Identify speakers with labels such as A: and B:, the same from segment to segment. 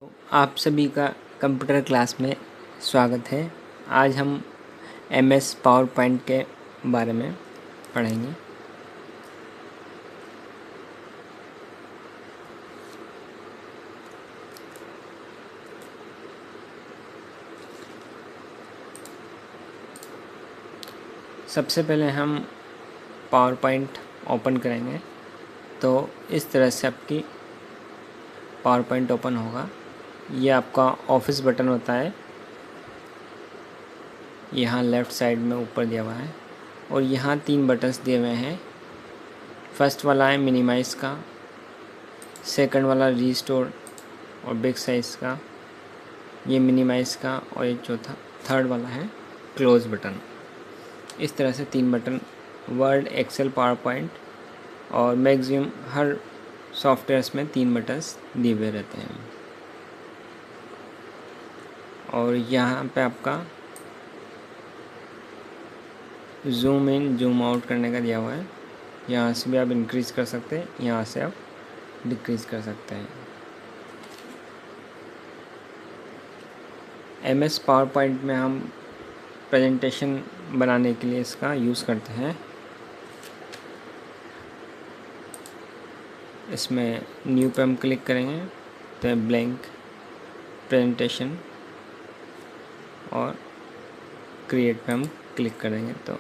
A: आप सभी का कंप्यूटर क्लास में स्वागत है। आज हम एमएस पावर पॉइंट के बारे में पढ़ेंगे। सबसे पहले हम पावर पॉइंट ओपन करेंगे तो इस तरह से आपकी पावर पॉइंट ओपन होगा। ये आपका ऑफिस बटन होता है, यहाँ लेफ़्ट साइड में ऊपर दिया हुआ है और यहाँ 3 बटन्स दिए हुए हैं। फर्स्ट वाला है मिनिमाइज़ का, सेकंड वाला रीस्टोर और बिग साइज़ का, ये मिनिमाइज़ का, और ये चौथा थर्ड वाला है क्लोज़ बटन। इस तरह से 3 button Word, Excel, PowerPoint और मैक्सिमम हर सॉफ्टवेयर्स में 3 बटन्स दिए हुए रहते हैं। और यहाँ पे आपका जूम इन जूम आउट करने का दिया हुआ है। यहाँ से भी आप इंक्रीज़ कर सकते हैं, यहाँ से आप डिक्रीज़ कर सकते हैं। एमएस पावर पॉइंट में हम प्रेजेंटेशन बनाने के लिए इसका यूज़ करते हैं। इसमें न्यू पे हम क्लिक करेंगे तो ब्लैंक प्रेजेंटेशन, और क्रिएट पे हम क्लिक करेंगे तो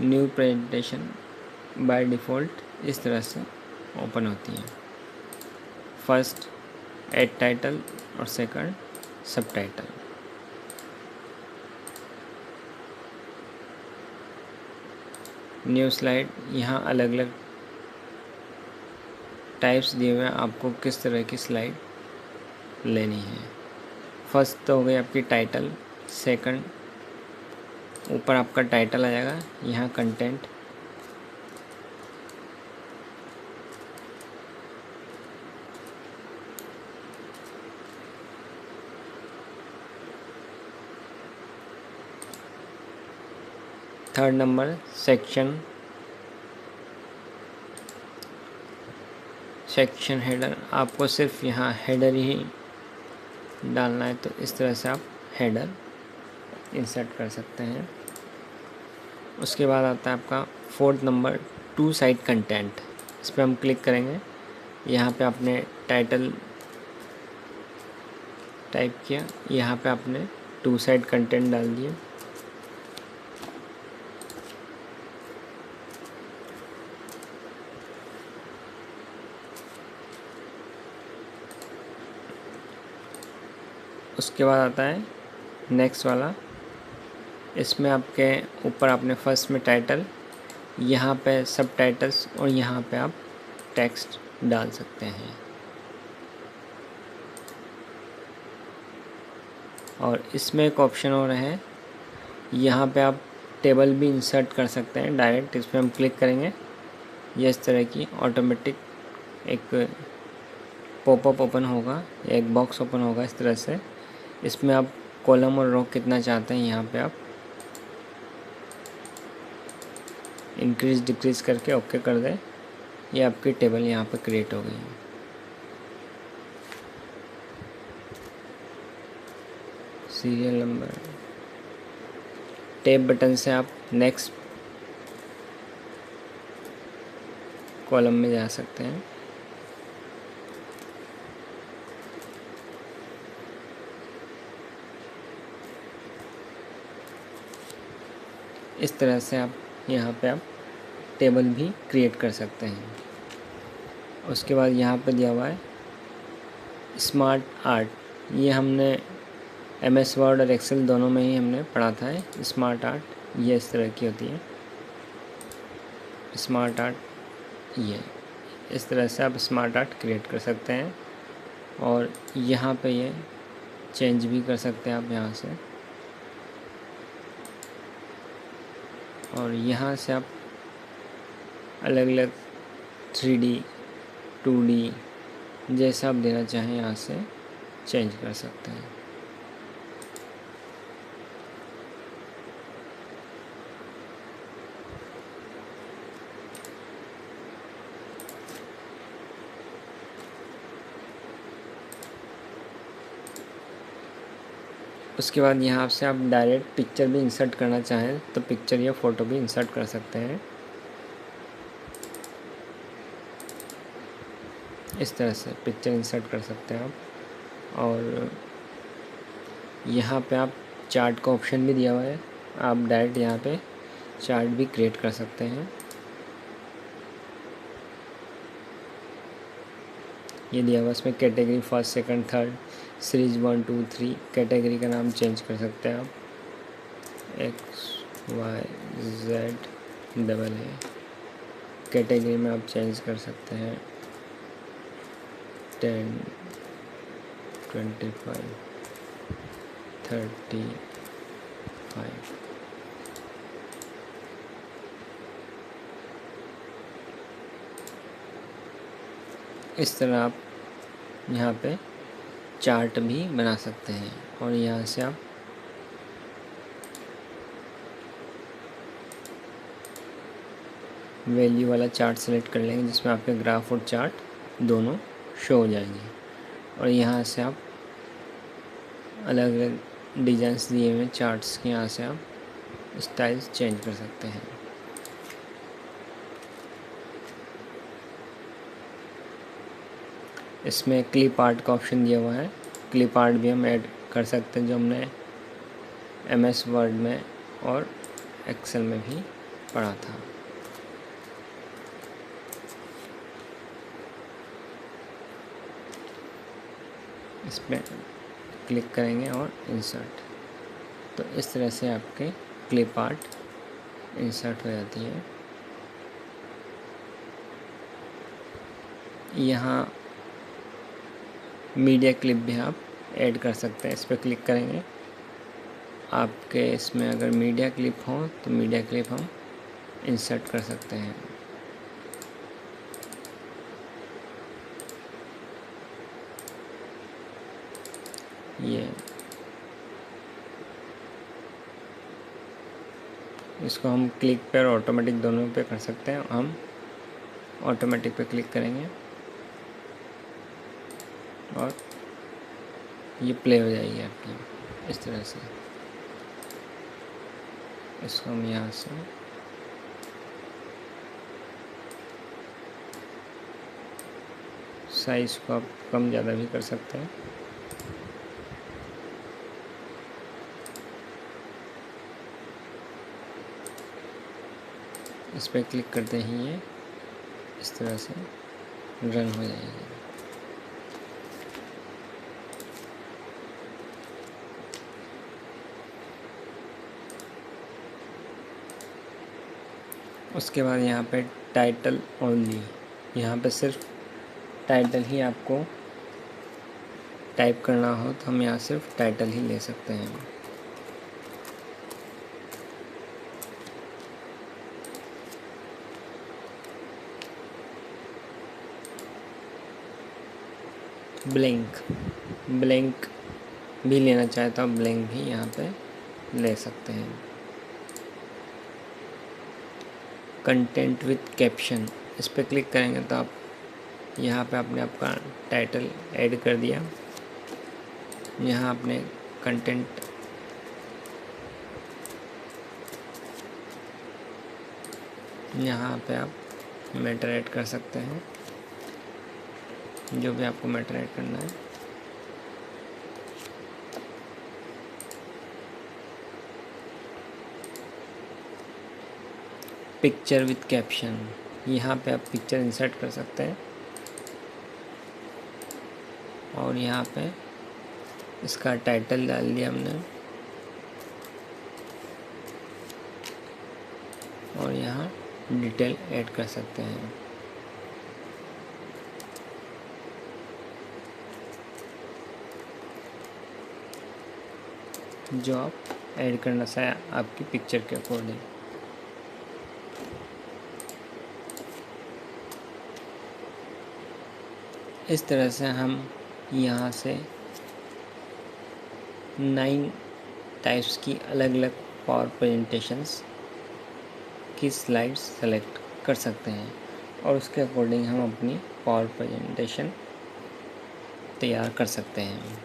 A: न्यू प्रेजेंटेशन बाय डिफ़ॉल्ट इस तरह से ओपन होती है। फर्स्ट ऐड टाइटल और सेकंड सब टाइटल। न्यू स्लाइड, यहाँ अलग अलग टाइप्स दिए हुए हैं, आपको किस तरह की स्लाइड लेनी है। फर्स्ट तो हो गई आपकी टाइटल, सेकंड ऊपर आपका टाइटल आ जाएगा, यहाँ content, third number section, section header, आपको सिर्फ यहाँ हेडर ही डालना है तो इस तरह से आप हेडर इंसर्ट कर सकते हैं। उसके बाद आता है आपका fourth number two side content. इस पर हम क्लिक करेंगे, यहाँ पे आपने टाइटल टाइप किया, यहाँ पे आपने टू साइड कंटेंट डाल दिया। उसके बाद आता है नेक्स्ट वाला, इसमें आपके ऊपर आपने फर्स्ट में टाइटल, यहाँ पे सब टाइटल्स और यहाँ पे आप टेक्स्ट डाल सकते हैं। और इसमें एक ऑप्शन और है, यहाँ पे आप टेबल भी इंसर्ट कर सकते हैं डायरेक्ट। इस पर हम क्लिक करेंगे, ये इस तरह की ऑटोमेटिक एक पॉपअप ओपन होगा, एक बॉक्स ओपन होगा इस तरह से। इसमें आप कॉलम और रो कितना चाहते हैं यहाँ पे आप इंक्रीज़ डिक्रीज़ करके ओके कर दें। ये आपकी टेबल यहाँ पे क्रिएट हो गई है। सीरियल नंबर, टैब बटन से आप नेक्स्ट कॉलम में जा सकते हैं। इस तरह से आप यहाँ पे आप टेबल भी क्रिएट कर सकते हैं। उसके बाद यहाँ पे दिया हुआ है स्मार्ट आर्ट, ये हमने एमएस वर्ड और एक्सेल दोनों में ही हमने पढ़ा था। स्मार्ट आर्ट ये इस तरह की होती है। स्मार्ट आर्ट ये इस तरह से आप स्मार्ट आर्ट क्रिएट कर सकते हैं। और यहाँ पे ये चेंज भी कर सकते हैं आप यहाँ से, और यहाँ से आप अलग अलग 3D 2D जैसा आप देना चाहें यहाँ से चेंज कर सकते हैं। उसके बाद यहाँ से आप डायरेक्ट पिक्चर भी इंसर्ट करना चाहें तो पिक्चर या फ़ोटो भी इंसर्ट कर सकते हैं। इस तरह से पिक्चर इंसर्ट कर सकते हैं आप। और यहाँ पे आप चार्ट का ऑप्शन भी दिया हुआ है, आप डायरेक्ट यहाँ पे चार्ट भी क्रिएट कर सकते हैं। ये दिया हुआ इसमें category first second third series 1 2 3 category का नाम चेंज कर सकते हैं आप, XYZ डबल है। कैटेगरी में आप चेंज कर सकते हैं 10 25 35। इस तरह आप यहाँ पे चार्ट भी बना सकते हैं। और यहाँ से आप वैल्यू वाला चार्ट सेलेक्ट कर लेंगे जिसमें आपके ग्राफ और चार्ट दोनों शो हो जाएंगे। और यहाँ से आप अलग अलग डिज़ाइंस दिए हुए चार्ट्स के यहाँ से आप स्टाइल्स चेंज कर सकते हैं। इसमें क्लिप आर्ट का ऑप्शन दिया हुआ है, क्लिप आर्ट भी हम ऐड कर सकते हैं जो हमने MS वर्ड में और एक्सेल में भी पढ़ा था। इस पर क्लिक करेंगे और इंसर्ट, तो इस तरह से आपके क्लिप आर्ट इंसर्ट हो जाती है। यहाँ मीडिया क्लिप भी आप ऐड कर सकते हैं। इस पर क्लिक करेंगे, आपके इसमें अगर मीडिया क्लिप हो तो मीडिया क्लिप हम इंसर्ट कर सकते हैं। ये इसको हम क्लिक पर ऑटोमेटिक दोनों पे कर सकते हैं। हम ऑटोमेटिक पे क्लिक करेंगे और ये प्ले हो जाएगी आपकी इस तरह से। इसको हम यहाँ से साइज़ को आप कम ज़्यादा भी कर सकते हैं। इस पर क्लिक करते ही ये इस तरह से रन हो जाएगी। उसके बाद यहाँ पे टाइटल ओनली, यहाँ पे सिर्फ टाइटल ही आपको टाइप करना हो तो हम यहाँ सिर्फ टाइटल ही ले सकते हैं। ब्लैंक भी लेना चाहे तो आप ब्लैंक भी यहाँ पे ले सकते हैं। कंटेंट विथ कैप्शन, इस पर क्लिक करेंगे तो आप यहाँ पे आपने आपका टाइटल ऐड कर दिया। यहाँ आपने कंटेंट यहाँ पे आप मैटर ऐड कर सकते हैं, जो भी आपको मैटर ऐड करना है। पिक्चर विथ कैप्शन, यहाँ पे आप पिक्चर इंसर्ट कर सकते हैं और यहाँ पे इसका टाइटल डाल दिया हमने और यहाँ डिटेल ऐड कर सकते हैं। जो आप ऐड करना चाहे आपकी पिक्चर के अकॉर्डिंग। इस तरह से हम यहाँ से 9 टाइप्स की अलग अलग पावर प्रेजेंटेशंस की स्लाइड्स सेलेक्ट कर सकते हैं और उसके अकॉर्डिंग हम अपनी पावर प्रेजेंटेशन तैयार कर सकते हैं।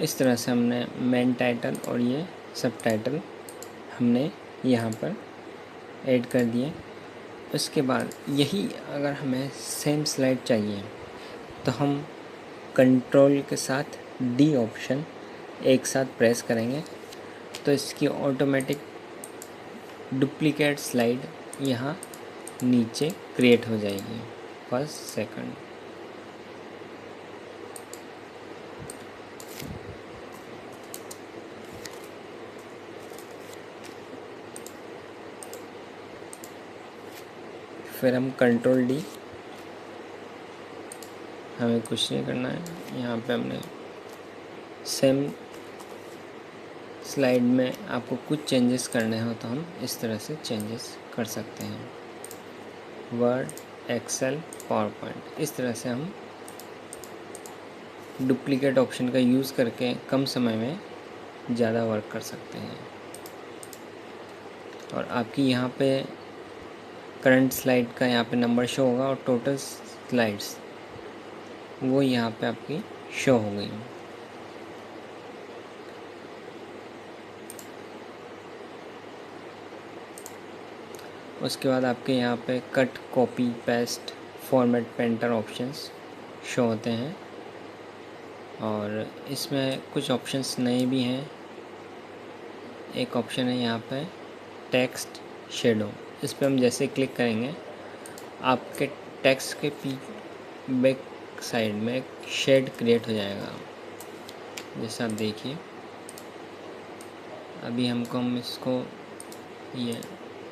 A: इस तरह से हमने मेन टाइटल और ये सब टाइटल हमने यहाँ पर ऐड कर दिए। उसके बाद यही अगर हमें सेम स्लाइड चाहिए तो हम कंट्रोल के साथ डी ऑप्शन एक साथ प्रेस करेंगे तो इसकी ऑटोमेटिक डुप्लीकेट स्लाइड यहाँ नीचे क्रिएट हो जाएगी। फर्स्ट सेकंड, फिर हम कंट्रोल डी, हमें कुछ नहीं करना है। यहाँ पे हमने सेम स्लाइड में आपको कुछ चेंजेस करने हो तो हम इस तरह से चेंजेस कर सकते हैं। वर्ड, एक्सेल, पावर पॉइंट, इस तरह से हम डुप्लीकेट ऑप्शन का यूज़ करके कम समय में ज़्यादा वर्क कर सकते हैं। और आपकी यहाँ पे करंट स्लाइड का यहाँ पे नंबर शो होगा और टोटल स्लाइड्स वो यहाँ पे आपकी शो हो गई। उसके बाद आपके यहाँ पे cut, copy, paste, format, painter options show होते हैं और इसमें कुछ ऑप्शंस नए भी हैं। एक ऑप्शन है यहाँ पे टेक्स्ट शेडो, इस पर हम जैसे क्लिक करेंगे आपके टेक्स्ट के बैक साइड में एक शेड क्रिएट हो जाएगा। जैसे आप देखिए अभी हम इसको ये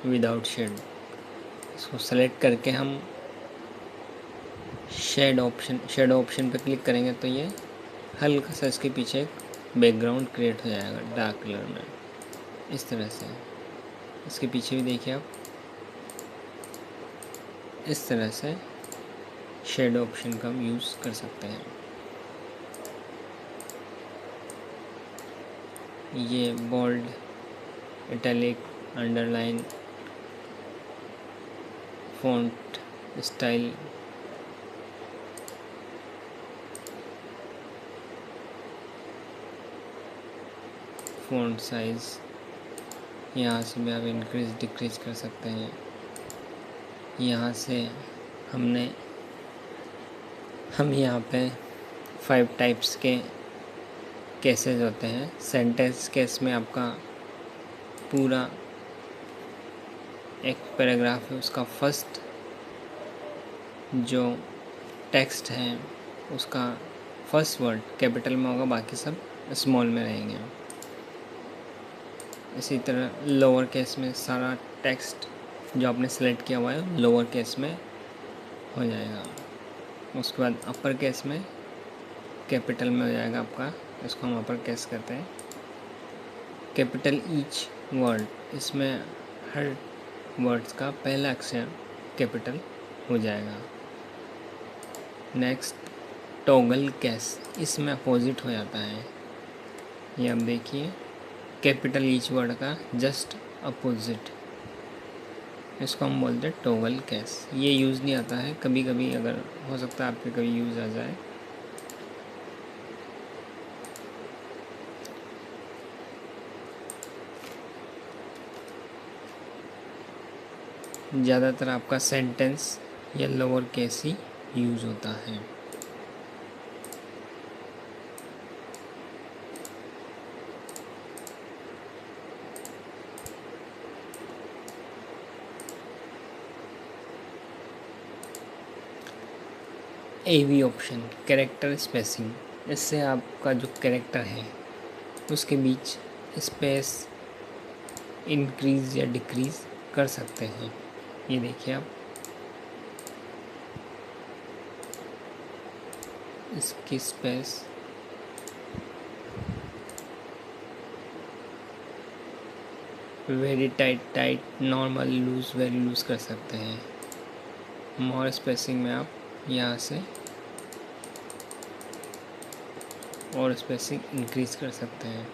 A: विदाउट शेड, इसको सेलेक्ट करके हम शेडो ऑप्शन पे क्लिक करेंगे तो ये हल्का सा इसके पीछे एक बैकग्राउंड क्रिएट हो जाएगा डार्क कलर में। इस तरह से इसके पीछे भी देखिए आप, इस तरह से शेडो ऑप्शन का हम यूज़ कर सकते हैं। ये bold, italic, underline, font style, font size, यहाँ से भी आप इंक्रीज डिक्रीज कर सकते हैं। यहाँ से हम यहाँ पे 5 टाइप्स के केसेस होते हैं। सेंटेंस केस में आपका पूरा एक पैराग्राफ है, उसका फर्स्ट जो टेक्स्ट है उसका फर्स्ट वर्ड कैपिटल में होगा, बाकी सब स्मॉल में रहेंगे। इसी तरह लोअर केस में सारा टेक्स्ट जो आपने सेलेक्ट किया हुआ है लोअर केस में हो जाएगा। उसके बाद अपर केस में कैपिटल में हो जाएगा आपका, इसको हम अपर केस कहते हैं। कैपिटल ईच वर्ड, इसमें हर वर्ड्स का पहला अक्षर कैपिटल हो जाएगा। नेक्स्ट टॉगल केस, इसमें अपोजिट हो जाता है। ये आप देखिए कैपिटल ईच वर्ड का जस्ट अपोजिट, इसको हम बोलते हैं टॉगल केस। ये यूज़ नहीं आता है, कभी कभी अगर हो सकता है आपके कभी यूज़ आ जाए। ज़्यादातर आपका सेंटेंस या लोअर केस ही यूज़ होता है। AV ऑप्शन, कैरेक्टर स्पेसिंग, इससे आपका जो कैरेक्टर है उसके बीच स्पेस इंक्रीज़ या डिक्रीज़ कर सकते हैं। ये देखिए आप, इसकी space very tight, normal, loose, very loose कर सकते हैं। मोर स्पेसिंग में आप यहाँ से और स्पेसिंग इंक्रीज़ कर सकते हैं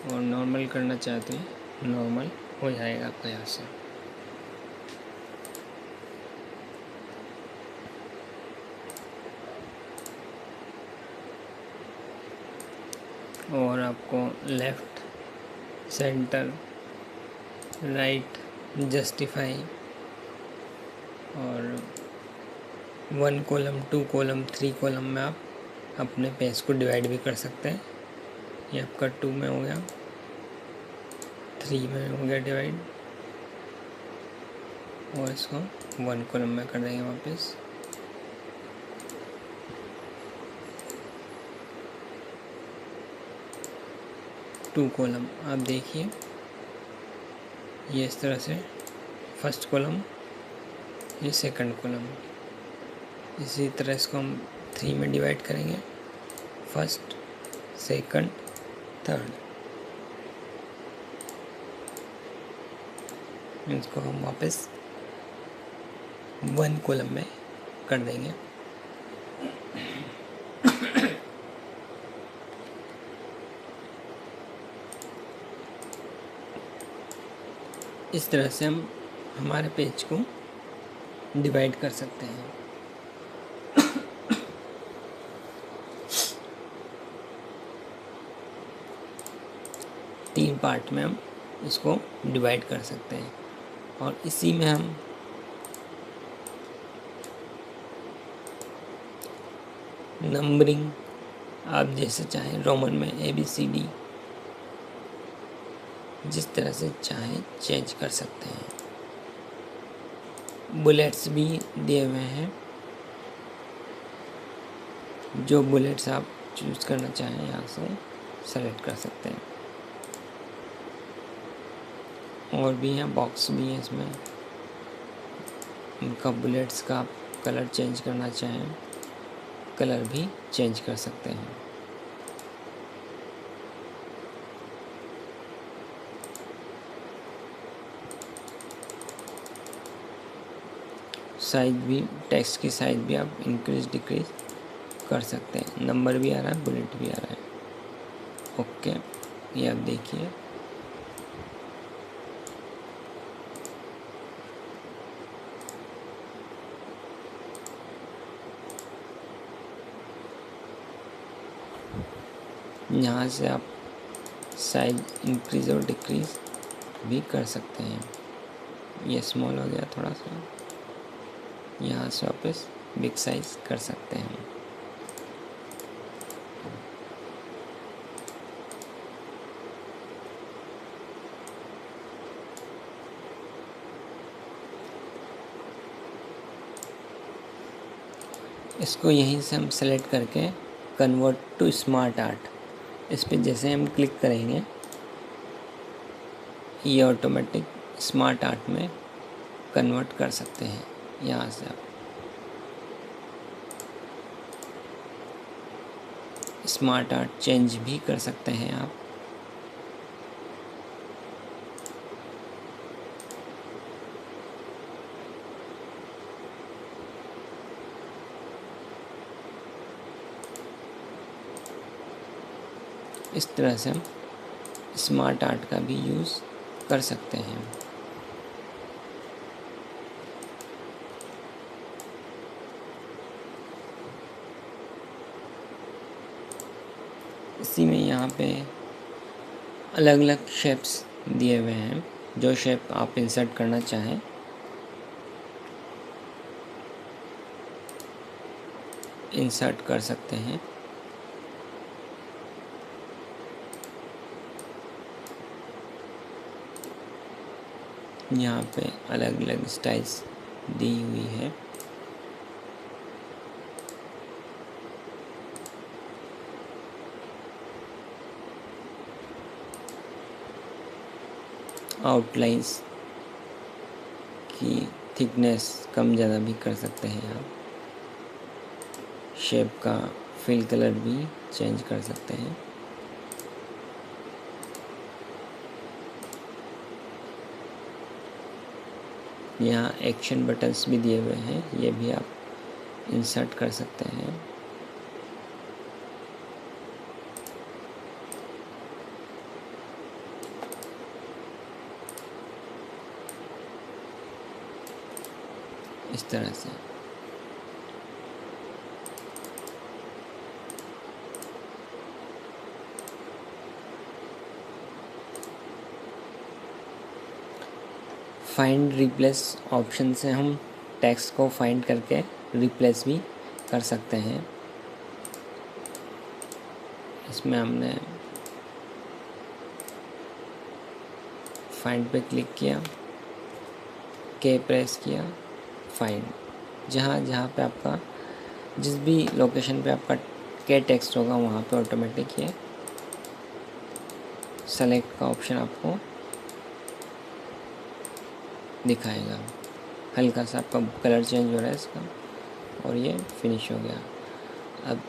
A: और नॉर्मल करना चाहते हैं नॉर्मल हो जाएगा आपका यहाँ से। और आपको लेफ़्ट, सेंटर, राइट, जस्टिफाई और 1 कॉलम, 2 कॉलम, 3 कॉलम में आप अपने पेज को डिवाइड भी कर सकते हैं। ये आपका 2 में हो गया, 3 में हो गया डिवाइड, और इसको 1 कॉलम में कर देंगे वापस। टू कॉलम आप देखिए, ये इस तरह से फर्स्ट कॉलम, ये सेकंड कॉलम। इसी तरह इसको हम 3 में डिवाइड करेंगे, फर्स्ट, सेकंड, थर्ड। इसको हम वापस 1 कॉलम में कर देंगे। इस तरह से हम हमारे पेज को डिवाइड कर सकते हैं। तीन पार्ट में हम इसको डिवाइड कर सकते हैं और इसी में हम नंबरिंग आप जैसे चाहें, रोमन में ABCD, जिस तरह से चाहें चेंज कर सकते हैं। बुलेट्स भी दिए हुए हैं, जो बुलेट्स आप चूज़ करना चाहें यहाँ से सेलेक्ट कर सकते हैं। और भी हैं, बॉक्स भी है इसमें, उनका बुलेट्स का आप कलर चेंज करना चाहें, कलर भी चेंज कर सकते हैं। साइज भी, टेक्स्ट की साइज भी आप इंक्रीज डिक्रीज कर सकते हैं। नंबर भी आ रहा है, बुलेट भी आ रहा है। ओके, ये आप देखिए। यहाँ से आप साइज इंक्रीज और डिक्रीज भी कर सकते हैं। ये स्मॉल हो गया थोड़ा सा, यहाँ से वापस बिग साइज कर सकते हैं। इसको यहीं से हम सेलेक्ट करके कन्वर्ट टू स्मार्ट आर्ट, इस पर जैसे हम क्लिक करेंगे ये ऑटोमेटिक स्मार्ट आर्ट में कन्वर्ट कर सकते हैं। यहाँ से आप स्मार्ट आर्ट चेंज भी कर सकते हैं आप। इस तरह से हम स्मार्ट आर्ट का भी यूज़ कर सकते हैं। इसी में यहाँ पे अलग अलग शेप्स दिए हुए हैं, जो शेप आप इंसर्ट करना चाहें इंसर्ट कर सकते हैं। यहाँ पे अलग अलग स्टाइल्स दी हुई है। आउटलाइंस की थिकनेस कम ज़्यादा भी कर सकते हैं आप। शेप का फिल कलर भी चेंज कर सकते हैं। यहाँ एक्शन बटन्स भी दिए हुए हैं, ये भी आप इंसर्ट कर सकते हैं। इस तरह से फाइंड रिप्लेस ऑप्शन से हम टेक्स्ट को फाइंड करके रिप्लेस भी कर सकते हैं। इसमें हमने फाइंड पे क्लिक किया, के प्रेस किया, फाइंड, जहाँ जहाँ पे आपका जिस भी लोकेशन पे आपका के टेक्स्ट होगा वहाँ पे ऑटोमेटिक ये सेलेक्ट का ऑप्शन आपको दिखाएगा। हल्का सा आपका कलर चेंज हो रहा है इसका, और ये फिनिश हो गया। अब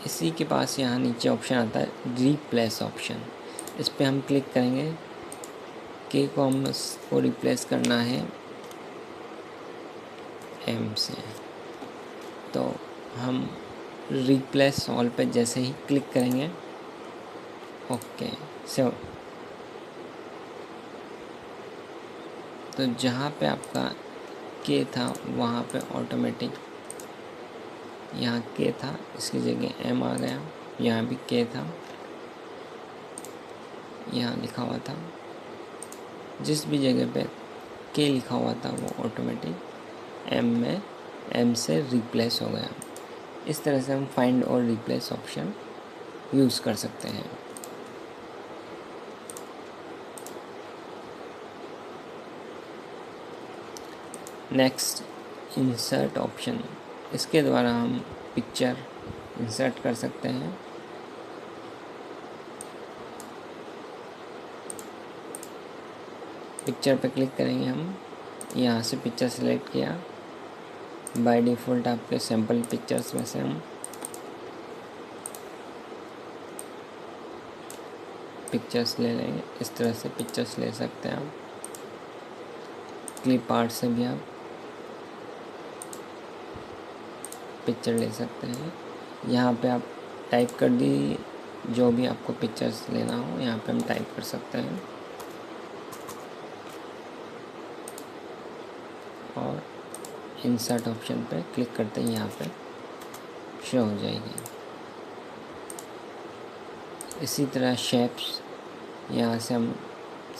A: इसी के पास यहाँ नीचे ऑप्शन आता है रिप्लेस ऑप्शन, इस पर हम क्लिक करेंगे। के को हम इसको रिप्लेस करना है एम से, तो हम रिप्लेस ऑल पे जैसे ही क्लिक करेंगे, ओके सो तो जहाँ पे आपका के था वहाँ पे ऑटोमेटिक यहाँ के था, इसकी जगह एम आ गया। यहाँ भी के था, यहाँ लिखा हुआ था, जिस भी जगह पे के लिखा हुआ था वो ऑटोमेटिक एम में एम से रिप्लेस हो गया। इस तरह से हम फाइंड और रिप्लेस ऑप्शन यूज़ कर सकते हैं। नेक्स्ट इंसर्ट ऑप्शन, इसके द्वारा हम पिक्चर इंसर्ट कर सकते हैं। पिक्चर पे क्लिक करेंगे हम, यहाँ से पिक्चर सेलेक्ट किया। बाय डिफ़ॉल्ट आपके सैम्पल पिक्चर्स में से हम पिक्चर्स ले लेंगे। इस तरह से पिक्चर्स ले सकते हैं आप। क्लिप आर्ट से भी आप पिक्चर ले सकते हैं। यहाँ पे आप टाइप कर दी, जो भी आपको पिक्चर्स लेना हो यहाँ पे हम टाइप कर सकते हैं, और इंसर्ट ऑप्शन पे क्लिक करते ही यहाँ पे शो हो जाएगी। इसी तरह शेप्स यहाँ से हम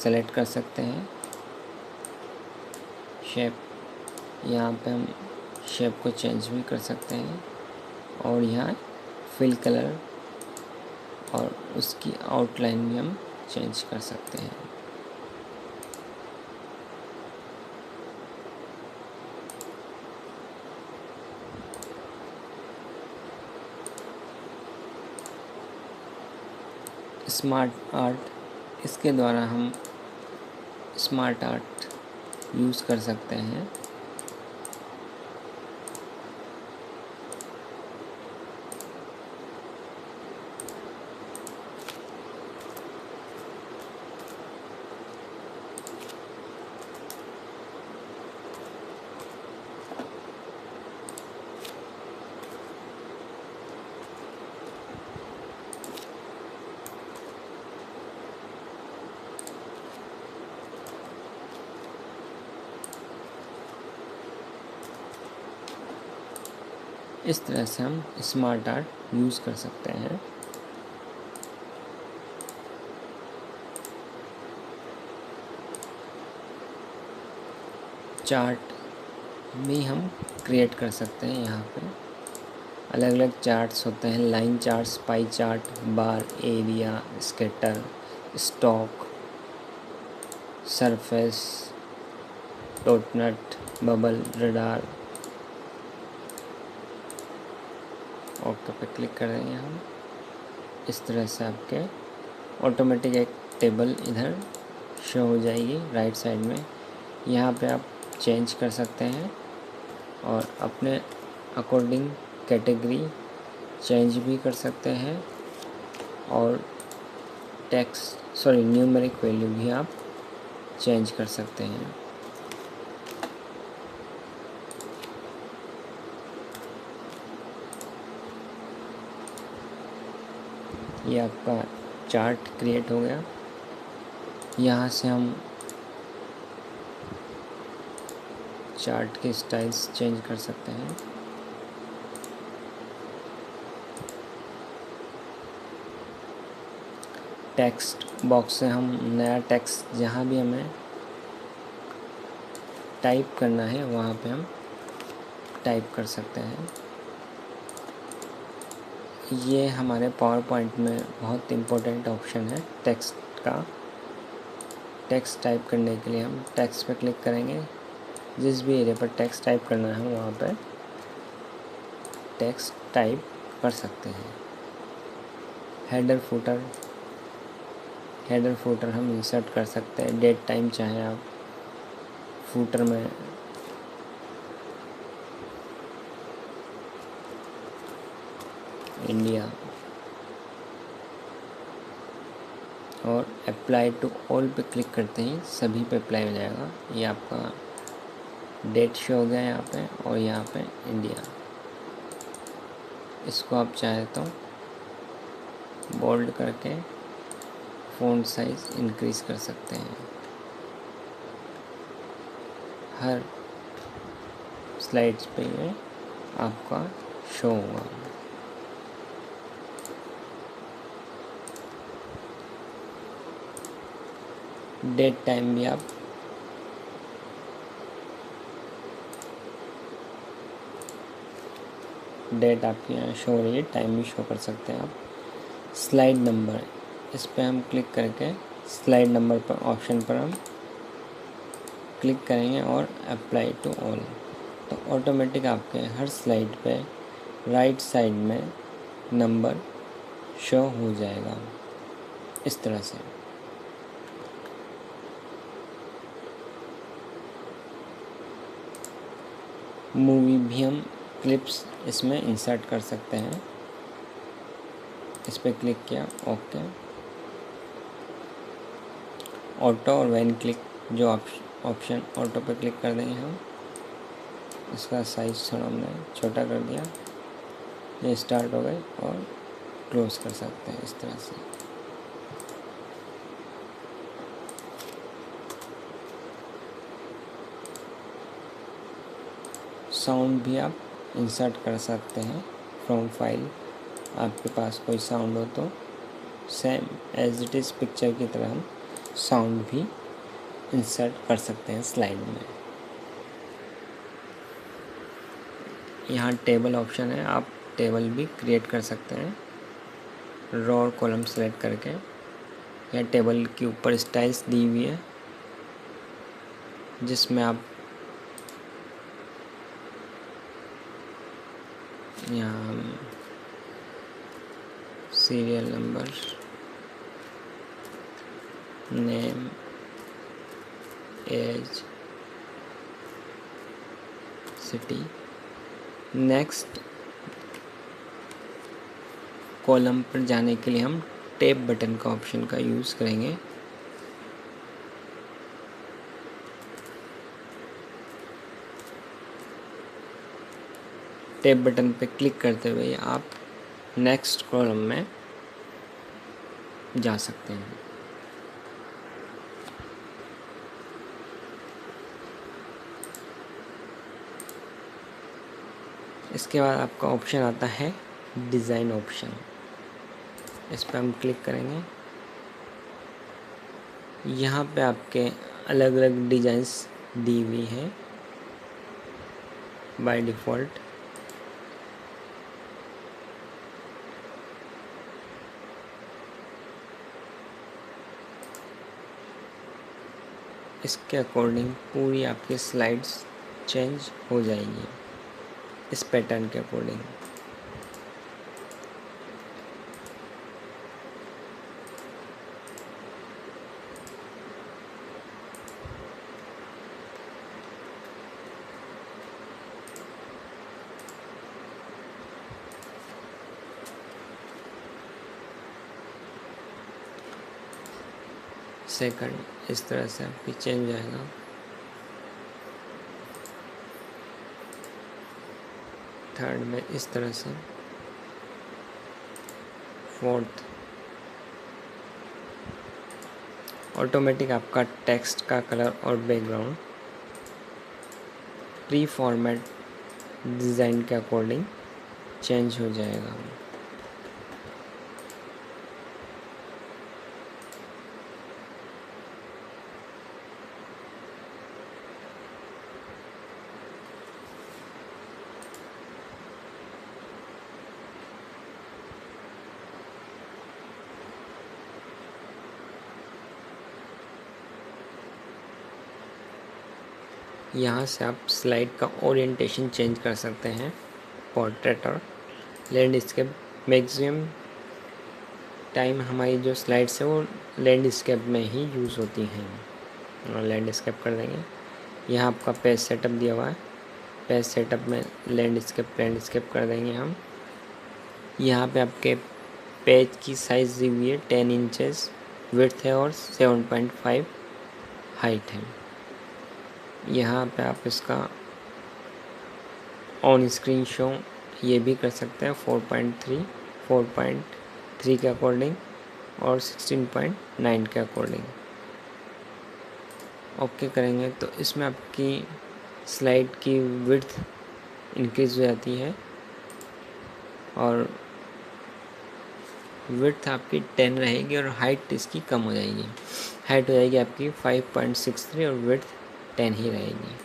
A: सेलेक्ट कर सकते हैं। शेप, यहाँ पे हम शेप को चेंज भी कर सकते हैं, और यहाँ फिल कलर और उसकी आउटलाइन भी हम चेंज कर सकते हैं। स्मार्ट आर्ट, इसके द्वारा हम स्मार्ट आर्ट यूज़ कर सकते हैं। इस तरह से हम स्मार्ट आर्ट यूज़ कर सकते हैं। चार्ट भी हम क्रिएट कर सकते हैं। यहाँ पे अलग अलग चार्ट्स होते हैं, line charts, pie chart, bar, area, scatter, stock, surface, doughnut, bubble, radar. Okay पे क्लिक कर देंगे हम। इस तरह से आपके ऑटोमेटिक एक टेबल इधर शो हो जाएगी राइट साइड में। यहाँ पे आप चेंज कर सकते हैं और अपने अकॉर्डिंग कैटेगरी चेंज भी कर सकते हैं, और न्यूमेरिक वैल्यू भी आप चेंज कर सकते हैं। ये आपका चार्ट क्रिएट हो गया। यहाँ से हम चार्ट के स्टाइल्स चेंज कर सकते हैं। टेक्स्ट बॉक्स से हम नया टेक्स्ट जहाँ भी हमें टाइप करना है वहाँ पे हम टाइप कर सकते हैं। ये हमारे पावर पॉइंट में बहुत इम्पोर्टेंट ऑप्शन है टेक्स्ट का। टेक्स्ट टाइप करने के लिए हम टेक्स्ट पे क्लिक करेंगे। जिस भी एरिया पर टेक्स्ट टाइप करना है वहाँ पर टेक्स्ट टाइप कर सकते हैं। हेडर फुटर हम इंसर्ट कर सकते हैं। डेट टाइम चाहे आप फुटर में इंडिया और अप्लाई टू ऑल पे क्लिक करते ही सभी पे अप्लाई हो जाएगा। ये आपका डेट शो हो गया यहाँ पे और यहाँ पे इंडिया। इसको आप चाहे तो बोल्ड करके फ़ॉन्ट साइज इंक्रीज़ कर सकते हैं। हर स्लाइड्स पे ये आपका शो होगा। डेट टाइम भी आप डेट आपके यहाँ शो हो रही है, टाइम भी शो कर सकते हैं आप। स्लाइड नंबर, इस पर हम क्लिक करके स्लाइड नंबर पर ऑप्शन पर हम क्लिक करेंगे और अप्लाई टू ऑल, तो ऑटोमेटिक आपके हर स्लाइड पे राइट साइड में नंबर शो हो जाएगा इस तरह से। मूवी भी हम क्लिप्स इसमें इंसर्ट कर सकते हैं। इस पर क्लिक किया, ओके। ऑटो और वैन क्लिक, जो ऑप्शन ऑटो पे क्लिक कर देंगे हम। इसका साइज़ थोड़ा हमने छोटा कर दिया। ये स्टार्ट हो गए और क्लोज कर सकते हैं इस तरह से। साउंड भी आप इंसर्ट कर सकते हैं फ्रॉम फाइल। आपके पास कोई साउंड हो तो same as it is picture की तरह हम साउंड भी इंसर्ट कर सकते हैं स्लाइड में। यहाँ टेबल ऑप्शन है, आप टेबल भी क्रिएट कर सकते हैं रो और कॉलम सेलेक्ट करके। या टेबल के ऊपर स्टाइल्स दी हुई है जिसमें आप यहाँ serial number, name, age, city. Next column पर जाने के लिए हम टैब बटन का ऑप्शन का यूज़ करेंगे। टैब बटन पे क्लिक करते हुए आप नेक्स्ट कॉलम में जा सकते हैं। इसके बाद आपका ऑप्शन आता है डिज़ाइन ऑप्शन। इस पर हम क्लिक करेंगे। यहाँ पे आपके अलग अलग डिज़ाइंस दी हुई है बाय डिफ़ॉल्ट। इसके अकॉर्डिंग पूरी आपकी स्लाइड्स चेंज हो जाएगी इस पैटर्न के अकॉर्डिंग। सेकंड इस तरह से आपकी चेंज आएगा। थर्ड में इस तरह से। फोर्थ ऑटोमेटिक आपका टेक्स्ट का कलर और बैकग्राउंड प्री फॉर्मेट डिज़ाइन के अकॉर्डिंग चेंज हो जाएगा। यहाँ से आप स्लाइड का ओरिएंटेशन चेंज कर सकते हैं, पोर्ट्रेट और लैंडस्केप। मैक्सिमम टाइम हमारी जो स्लाइड्स है वो लैंडस्केप में ही यूज़ होती हैं, और लैंडस्केप कर देंगे। यहाँ आपका पेज सेटअप दिया हुआ है, पेज सेटअप में लैंडस्केप कर देंगे हम। यहाँ पे आपके पेज की साइज़ दी हुई है 10 इंचेस विड्थ है और 7.5 हाइट है। यहाँ पे आप इसका ऑन स्क्रीन शो ये भी कर सकते हैं 4.3 के अकॉर्डिंग और 16.9 के अकॉर्डिंग। ओके करेंगे तो इसमें आपकी स्लाइड की विड्थ इंक्रीज़ हो जाती है और विड्थ आपकी 10 रहेगी और हाइट इसकी कम हो जाएगी। हाइट हो जाएगी आपकी 5.63 और विड्थ 10 ही रहेगी।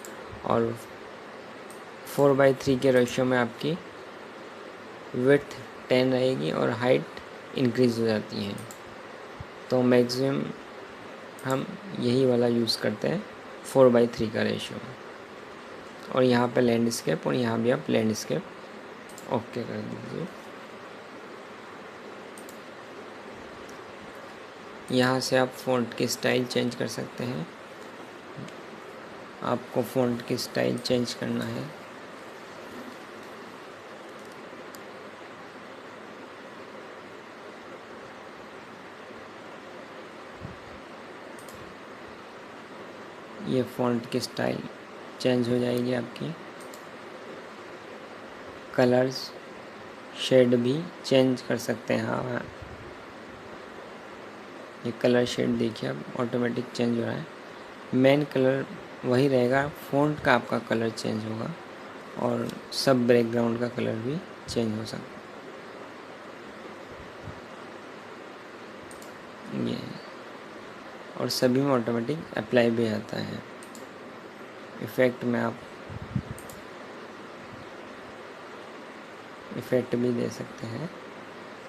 A: और 4/3 के रेशियो में आपकी विड्थ 10 रहेगी और हाइट इंक्रीज़ हो जाती है। तो मैक्सिमम हम यही वाला यूज़ करते हैं 4/3 का रेशियो। और यहाँ पे लैंडस्केप और यहाँ भी आप लैंडस्केप ओके कर दीजिए। यहाँ से आप फ़ॉन्ट की स्टाइल चेंज कर सकते हैं। आपको फ़ॉन्ट की स्टाइल चेंज करना है, ये फ़ॉन्ट की स्टाइल चेंज हो जाएगी आपकी। कलर्स शेड भी चेंज कर सकते हैं। हाँ, ये कलर शेड देखिए अब ऑटोमेटिक चेंज हो रहा है। मेन कलर वही रहेगा, फ़ॉन्ट का आपका कलर चेंज होगा और सब बैकग्राउंड का कलर भी चेंज हो सकता है ये। और सभी में ऑटोमेटिक अप्लाई भी आता है। इफ़ेक्ट में आप इफ़ेक्ट भी दे सकते हैं।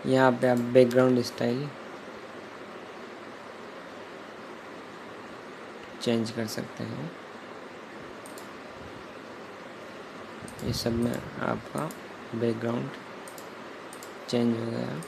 A: यहाँ पे आप बैकग्राउंड स्टाइल चेंज कर सकते हैं। ये सब में आपका बैकग्राउंड चेंज हो गया।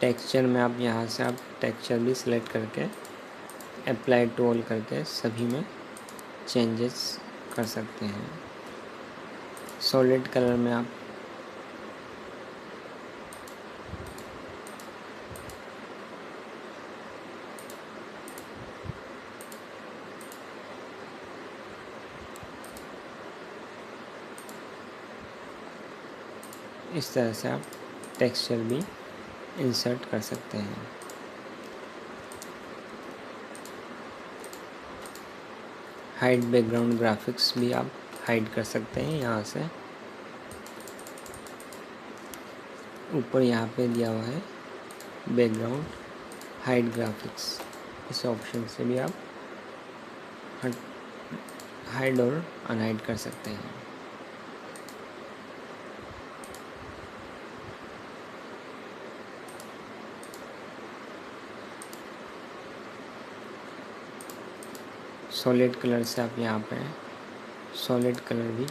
A: टेक्सचर में आप यहाँ से आप टेक्सचर भी सिलेक्ट करके अप्लाई टू ऑल करके सभी में चेंजेस कर सकते हैं। सॉलिड कलर में आप इस तरह से आप टेक्सचर भी इंसर्ट कर सकते हैं। हाइड बैकग्राउंड ग्राफिक्स भी आप हाइड कर सकते हैं। यहाँ से ऊपर यहाँ पे दिया हुआ है बैकग्राउंड हाइड ग्राफिक्स, इस ऑप्शन से भी आप हाइड और अनहाइड कर सकते हैं। सॉलिड कलर से आप यहाँ पे सॉलिड कलर भी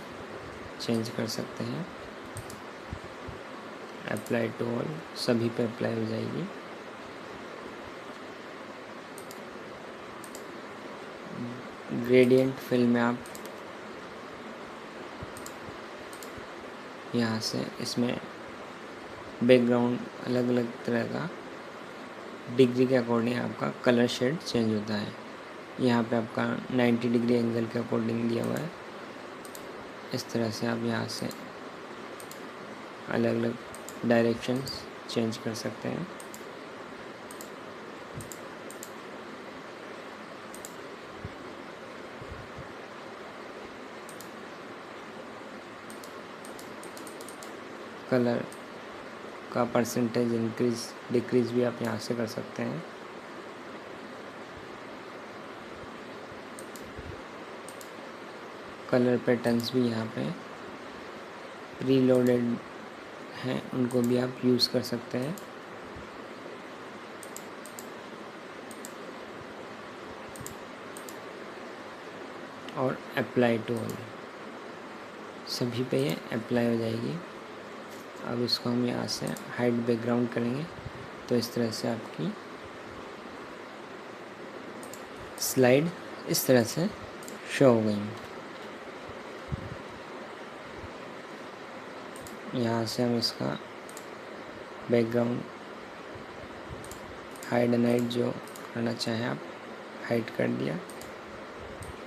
A: चेंज कर सकते हैं। अप्लाई टू ऑल सभी पे अप्लाई हो जाएगी। ग्रेडियंट फिल में आप यहाँ से इसमें बैकग्राउंड अलग अलग तरह का डिग्री के अकॉर्डिंग आपका कलर शेड चेंज होता है। यहाँ पे आपका 90 डिग्री एंगल के अकॉर्डिंग दिया हुआ है। इस तरह से आप यहाँ से अलग अलग डायरेक्शंस चेंज कर सकते हैं। कलर का परसेंटेज इंक्रीज़ डिक्रीज़ भी आप यहाँ से कर सकते हैं। कलर पैटर्न्स भी यहाँ पे प्री लोडेड हैं, उनको भी आप यूज़ कर सकते हैं। और अप्लाई टू ऑल, सभी पे ये अप्लाई हो जाएगी। अब इसको हम यहाँ से हाइड बैकग्राउंड करेंगे तो इस तरह से आपकी स्लाइड इस तरह से शो हो गई। यहाँ से हम इसका बैकग्राउंड हाइड एंड हाइड जो करना चाहें आप हाइड कर दिया।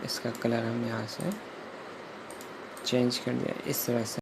A: इसका कलर हम यहाँ से चेंज कर दिया इस तरह से।